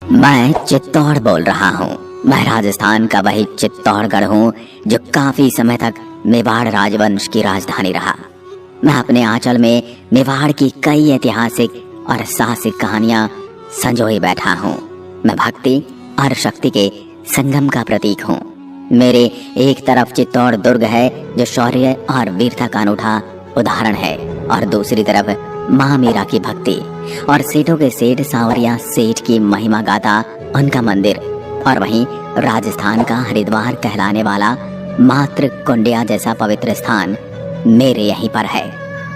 मैं चित्तौड़ बोल रहा हूँ। मैं राजस्थान का वही चित्तौड़गढ़ हूँ जो काफी समय तक मेवाड़ राजवंश की राजधानी रहा। मैं अपने आंचल में मेवाड़ की कई ऐतिहासिक और साहसिक कहानियां संजोए बैठा हूँ। मैं भक्ति और शक्ति के संगम का प्रतीक हूँ। मेरे एक तरफ चित्तौड़ दुर्ग है जो शौर्य और वीरता का अनूठा उदाहरण है, और दूसरी तरफ माँ मीरा की भक्ति और सेठों के सेठ सांवरिया सेठ की महिमा गाथा उनका मंदिर, और वहीं राजस्थान का हरिद्वार कहलाने वाला मात्र कुंडिया जैसा पवित्र स्थान मेरे यहीं पर है।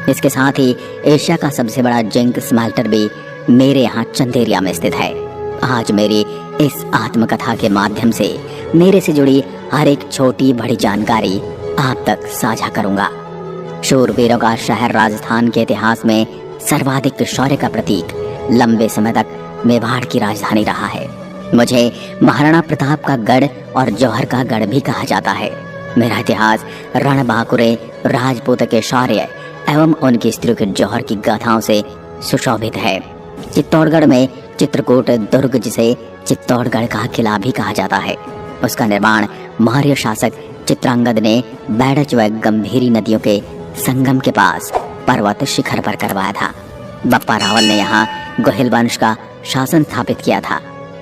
इसके साथ ही एशिया का सबसे बड़ा जिंक स्मेल्टर भी मेरे यहाँ चंदेरिया में स्थित है। आज मेरी इस आत्मकथा के माध्यम से मेरे से जुड़ी हर एक छोटी बड़ी जानकारी आप तक साझा करूंगा। शूरवीरों का शहर राजस्थान के इतिहास में सर्वाधिक शौर्य का प्रतीक लंबे समय तक मेवाड़ की राजधानी रहा है। मुझे महाराणा प्रताप का गढ़ और जौहर का गढ़ भी कहा जाता है। मेरा इतिहास रणबांकुरे राजपूत के शौर्य एवं उनकी स्त्रियों के जौहर की गाथाओं से सुशोभित है। चित्तौड़गढ़ में चित्रकूट दुर्ग, जिसे चित्तौड़गढ़ का किला भी कहा जाता है, उसका निर्माण मौर्य शासक चित्रांगद ने बैडच व गंभीरी नदियों के संगम के पास पर्वत शिखर पर करवाया था। बप्पा रावल ने यहाँ गोहिल वंश का शासन स्थापित किया था।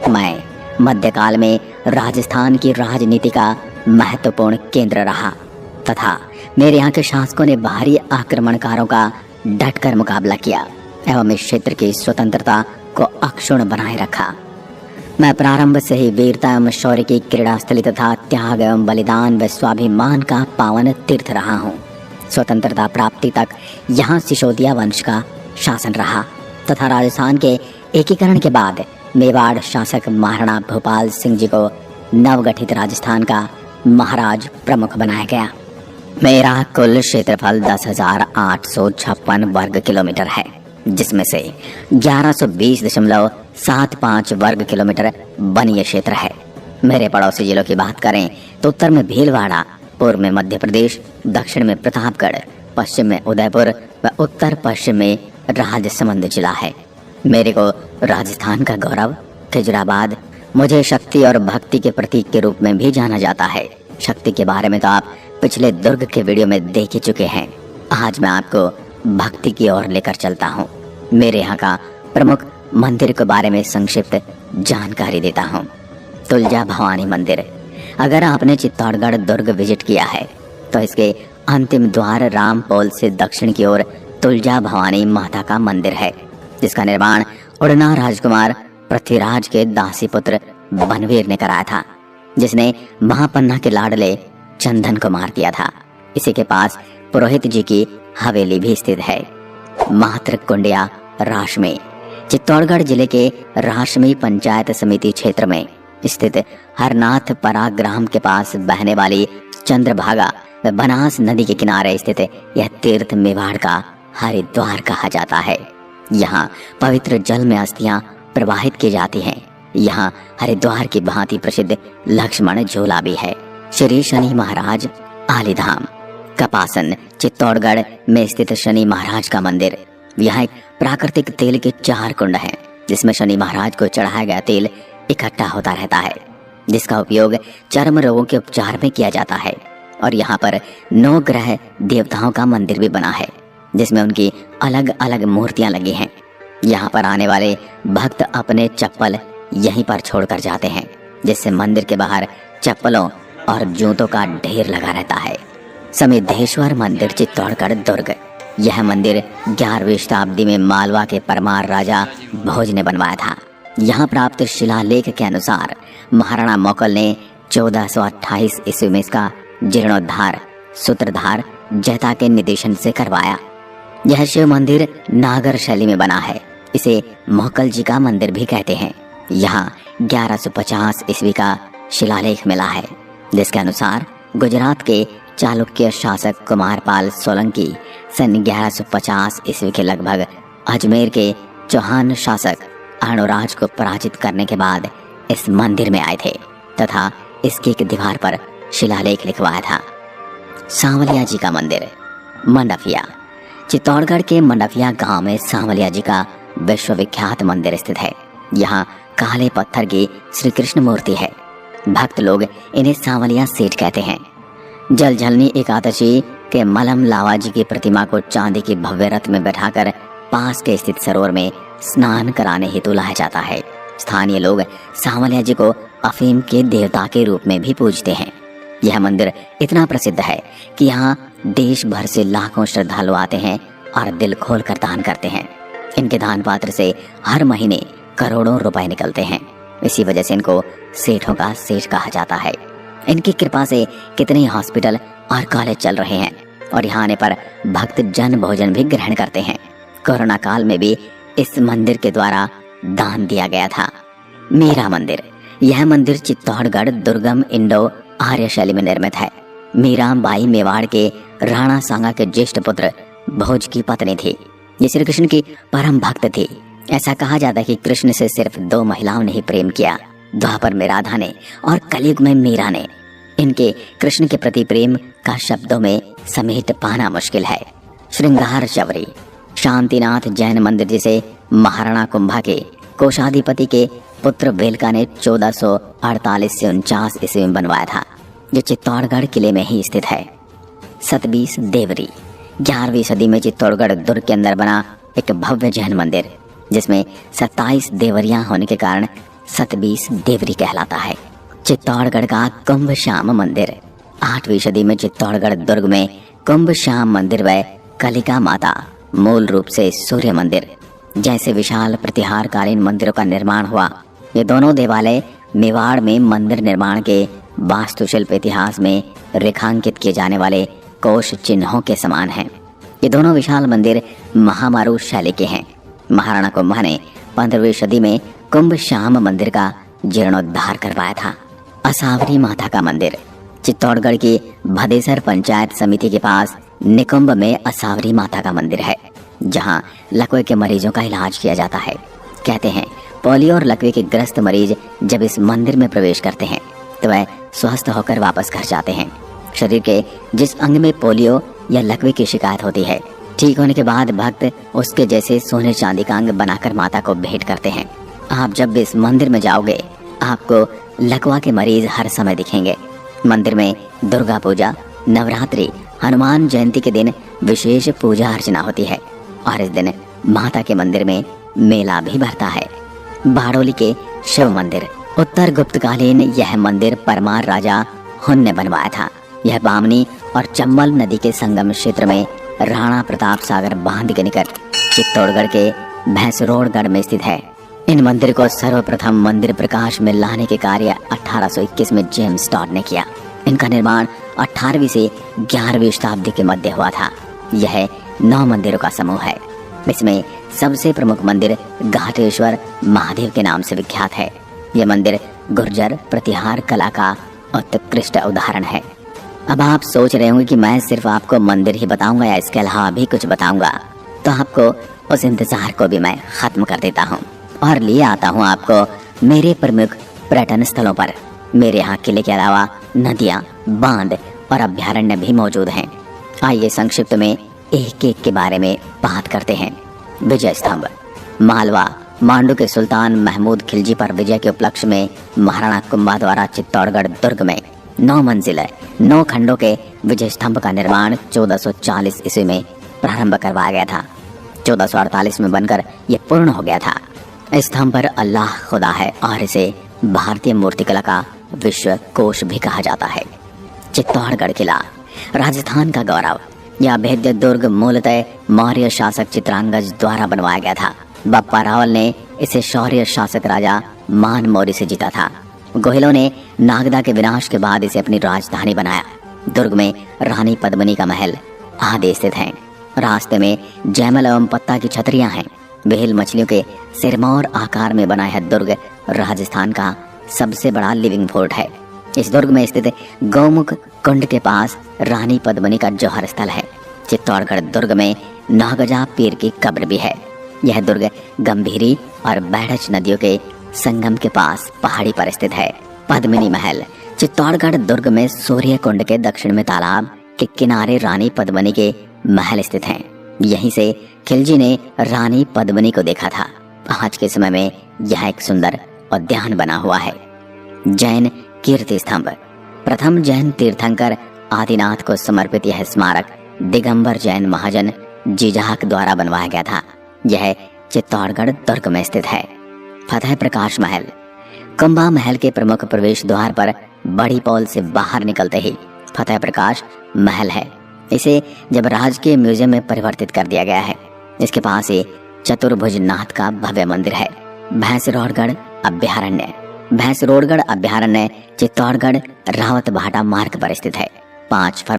मैं मध्यकाल में राजस्थान की राजनीति का महत्वपूर्ण केंद्र रहा तथा मेरे यहाँ के शासकों ने बाहरी आक्रमणकारों का डटकर मुकाबला किया एवं इस क्षेत्र की स्वतंत्रता को अक्षुण्ण बनाए रखा। मैं प्रारंभ से ही वीरता एवं शौर्य की क्रीड़ास्थली तथा त्याग एवं बलिदान व स्वाभिमान का पावन तीर्थ रहा हूँ। स्वतंत्रता प्राप्ति तक यहाँ सिसोदिया वंश का शासन रहा तथा राजस्थान के एकीकरण के बाद मेवाड़ शासक महाराणा भूपाल सिंह जी को नवगठित राजस्थान का महाराज प्रमुख बनाया गया। मेरा कुल क्षेत्रफल 10,856 वर्ग किलोमीटर है, जिसमें से 1120.75 वर्ग किलोमीटर वनीय क्षेत्र है। मेरे पड़ोसी जिलों की बात करें तो उत्तर में भीलवाड़ा, पूर्व में मध्य प्रदेश, दक्षिण में प्रतापगढ़, पश्चिम में उदयपुर व उत्तर पश्चिम में राजसमंद जिला है। मेरे को राजस्थान का गौरव खिजराबाद, मुझे शक्ति और भक्ति के प्रतीक के रूप में भी जाना जाता है। शक्ति के बारे में तो आप पिछले दुर्ग के वीडियो में देख ही चुके हैं। आज मैं आपको भक्ति की ओर लेकर चलता हूँ। मेरे यहाँ का प्रमुख मंदिर के बारे में संक्षिप्त जानकारी देता हूँ। तुलजा भवानी मंदिर। अगर आपने चित्तौड़गढ़ दुर्ग विजिट किया है तो इसके अंतिम द्वार रामपोल से दक्षिण की ओर तुलजा भवानी माता का मंदिर है, जिसका निर्माण उड़ना राजकुमार पृथ्वीराज के दासी पुत्र बनवीर ने कराया था, जिसने महापन्ना के लाडले चंदन को मार दिया था। इसी के पास पुरोहित जी की हवेली भी स्थित है। मात्र कुंडिया राशमी। चित्तौड़गढ़ जिले के राशमी पंचायत समिति क्षेत्र में स्थित हरनाथ परा ग्राम के पास बहने वाली चंद्रभागा व बनास नदी के किनारे स्थित यह तीर्थ मेवाड़ का हरिद्वार कहा जाता है। यहाँ पवित्र जल में अस्थियां प्रवाहित की जाती हैं। यहाँ हरिद्वार की भांति प्रसिद्ध लक्ष्मण झूला भी है। श्री शनि महाराज आलीधाम। कपासन चित्तौड़गढ़ में स्थित शनि महाराज का मंदिर। यहाँ एक प्राकृतिक तेल के 4 कुंड हैं, जिसमें शनि महाराज को चढ़ाया गया तेल इकट्ठा होता रहता है, जिसका उपयोग चर्म रोगों के उपचार में किया जाता है। और यहाँ पर 9 ग्रह देवताओं का मंदिर भी बना है, जिसमें उनकी अलग अलग मूर्तियां लगी हैं। यहाँ पर आने वाले भक्त अपने चप्पल यहीं पर छोड़कर जाते हैं, जिससे मंदिर के बाहर चप्पलों और जूतों का ढेर लगा रहता है। समिद्धेश्वर मंदिर चित्तौड़गढ़ दुर्ग। यह मंदिर 11वीं शताब्दी में मालवा के परमार राजा भोज ने बनवाया था। यहाँ प्राप्त शिलालेख के अनुसार महाराणा मोकल ने 1428 ईस्वी में इसका जीर्णोद्धार सूत्रधार जैता के निर्देशन से करवाया। यह शिव मंदिर नागर शैली में बना है। इसे मोकल जी का मंदिर भी कहते हैं। यहाँ 1150 ईस्वी का शिलालेख मिला है, जिसके अनुसार गुजरात के चालुक्य शासक कुमारपाल सोलंकी सन 1150 ईस्वी के लगभग अजमेर के चौहान शासक अर्णोराज को पराजित करने के बाद इस मंदिर में आए थे तथा इसकी एक दीवार पर शिलालेख लिखवाया था। सांवलिया जी का मंदिर मंडफिया। चित्तौड़गढ़ के मंडफिया गांव में सांवलिया जी का विश्वविख्यात मंदिर स्थित है। यहाँ काले पत्थर की श्री कृष्ण मूर्ति है। भक्त लोग इन्हें सांवलिया सेठ कहते हैं। जल झलनी एकादशी के मलम लावा जी की प्रतिमा को चांदी की भव्य रथ में बैठाकर पास के स्थित सरोवर में स्नान कराने हेतु लाया जाता है। स्थानीय लोग सांवलिया जी को अफीम के देवता के रूप में भी पूजते हैं। यह मंदिर इतना प्रसिद्ध है कि यहाँ देश भर से लाखों श्रद्धालु आते हैं और दिल खोल कर दान करते हैं। इनके दान पात्र से हर महीने करोड़ों रुपए निकलते हैं। इसी वजह से इनको सेठों का सेठ कहा जाता है। इनकी कृपा से कितने हॉस्पिटल और कॉलेज चल रहे हैं और यहाँ आने पर भक्त जन भोजन भी ग्रहण करते हैं। कोरोना काल में भी इस मंदिर के द्वारा दान दिया गया था। मीरा मंदिर, यह मंदिर चित्तौड़गढ़ दुर्गम इंडो आर्य शैली में निर्मित है। मीरा बाई मेवाड़ के राणा सांगा के ज्येष्ठ पुत्र भोज की पत्नी थी। ये श्री कृष्ण की परम भक्त थी। ऐसा कहा जाता है कि कृष्ण से सिर्फ 2 महिलाओं ने ही प्रेम किया, द्वापर में राधा ने और कलयुग में मीरा ने। इनके कृष्ण के प्रति प्रेम का शब्दों में समेट पाना मुश्किल है। श्रृंगार चवरी, शांतिनाथ जैन मंदिर जिसे महाराणा कुंभा के कोषाधिपति के पुत्र वेलका ने 1448 से 49 ईस्वी में बनवाया था, जो चित्तौड़गढ़ किले में ही स्थित है। सतबीस देवरी, 11वीं सदी में चित्तौड़गढ़ दुर्ग के अंदर बना एक भव्य जैन मंदिर, जिसमें 27 देवरियां होने के कारण सतबीस देवरी कहलाता है। चित्तौड़गढ़ का कुंभ श्याम मंदिर, 8वीं सदी में चित्तौड़गढ़ दुर्ग में कुंभ श्याम मंदिर व कलिका माता, मूल रूप से सूर्य मंदिर जैसे विशाल प्रतिहारकालीन मंदिरों का निर्माण हुआ। ये दोनों देवालय मेवाड़ में मंदिर निर्माण के वास्तुशिल्प इतिहास में रेखांकित किए जाने वाले कोश चिन्हों के समान हैं। ये दोनों विशाल मंदिर महामारू शैली के हैं। महाराणा कुंभा ने 15वीं सदी में कुंभ श्याम मंदिर का जीर्णोद्धार करवाया था। असावरी माता का मंदिर, चित्तौड़गढ़ की भदेसर पंचायत समिति के पास निकुंभ में असावरी माता का मंदिर है, जहां लकवे के मरीजों का इलाज किया जाता है। कहते हैं पोलियो और लकवे के ग्रस्त मरीज जब इस मंदिर में प्रवेश करते हैं तो वह स्वस्थ होकर वापस घर जाते हैं। शरीर के जिस अंग में पोलियो या लकवे की शिकायत होती है, ठीक होने के बाद भक्त उसके जैसे सोने चांदी का अंग बनाकर माता को भेंट करते हैं। आप जब भी इस मंदिर में जाओगे, आपको लकवा के मरीज हर समय दिखेंगे। मंदिर में दुर्गा पूजा, नवरात्रि, हनुमान जयंती के दिन विशेष पूजा अर्चना होती है और इस दिन माता के मंदिर में मेला भी भरता है। बाड़ोली के शिव मंदिर, उत्तर गुप्तकालीन यह मंदिर परमार राजा हुन ने बनवाया था। यह बामनी और चंबल नदी के संगम क्षेत्र में राणा प्रताप सागर बांध के निकट चित्तौड़गढ़ के भैंसरोड़गढ़ में स्थित है। इन मंदिर को सर्वप्रथम मंदिर प्रकाश में लाने के कार्य 1821 में जेम्स टॉड ने किया। इनका निर्माण 18वीं से 11वीं शताब्दी के मध्य हुआ था। यह 9 मंदिरों का समूह है। इसमें सबसे प्रमुख मंदिर घाटेश्वर महादेव के नाम से विख्यात है। यह मंदिर गुर्जर प्रतिहार कला का उत्कृष्ट उदाहरण है। अब आप सोच रहे होंगे कि मैं सिर्फ आपको मंदिर ही बताऊंगा या इसके अलावा भी कुछ बताऊंगा, तो आपको उस इंतजार को भी मैं खत्म कर देता हूँ और लिए आता हूँ आपको मेरे प्रमुख पर्यटन स्थलों पर। मेरे यहाँ किले के अलावा नदियाँ, बांध और अभ्यारण्य भी मौजूद हैं। आइए संक्षिप्त में एक एक के बारे में बात करते हैं। विजय स्तंभ, मालवा मांडू के सुल्तान महमूद खिलजी पर विजय के उपलक्ष्य में महाराणा कुंभा द्वारा चित्तौड़गढ़ दुर्ग में 9 मंजिल 9 खंडों के विजय स्तंभ का निर्माण 1440 ईस्वी में प्रारंभ करवाया गया था। 1448 में बनकर यह पूर्ण हो गया था। इस स्तंभ पर अल्लाह खुदा है और इसे भारतीय मूर्तिकला का विश्व कोश भी कहा जाता है। चित्तौड़गढ़ किला, राजस्थान का गौरव। यह भेद्य दुर्ग मूलतः मौर्य शासक चित्रांगज द्वारा बनवाया गया था। बप्पा रावल ने इसे शौर्य शासक राजा मान मौर्य से जीता था। गोहिलों ने नागदा के विनाश के बाद इसे अपनी राजधानी बनाया। दुर्ग में रानी पद्मिनी का महल आदि स्थित हैं। रास्ते में जैमल एवं पत्ता की छतरियां हैं। व्हेल मछलियों के सिरमौर आकार में बना है दुर्ग राजस्थान का सबसे बड़ा लिविंग फोर्ट है। इस दुर्ग में स्थित गौमुख कुंड के पास रानी पद्मिनी का जौहर स्थल है। चित्तौड़गढ़ दुर्ग में नागजा पीर की कब्र भी है। यह दुर्ग गंभीरी और बैठच नदियों के संगम के पास पहाड़ी पर स्थित है। पद्मिनी महल, चित्तौड़गढ़ दुर्ग में सूर्य कुंड के दक्षिण में तालाब के किनारे रानी पद्मिनी के महल स्थित हैं। यहीं से खिलजी ने रानी पद्मिनी को देखा था। आज के समय में यह एक सुंदर उद्यान बना हुआ है। जैन कीर्ति स्तंभ। प्रथम जैन तीर्थंकर आदिनाथ को समर्पित यह स्मारक दिगंबर जैन महाजन जीजाक द्वारा बनवाया गया था। यह चित्तौड़गढ़ दुर्ग में स्थित है। फतेह प्रकाश महल। कुंभा महल के प्रमुख प्रवेश द्वार पर बड़ी पौल से बाहर निकलते ही फतेह प्रकाश महल है। इसे जब राजकीय म्यूजियम में परिवर्तित कर दिया गया है। इसके पास ही चतुर्भुज नाथ का भव्य मंदिर है। भैंसरोडगढ़ अभ्यारण्य। भैंसरोडगढ़ अभ्यारण्य चित्तौड़गढ़ रावतभाटा मार्ग पर स्थित है। 5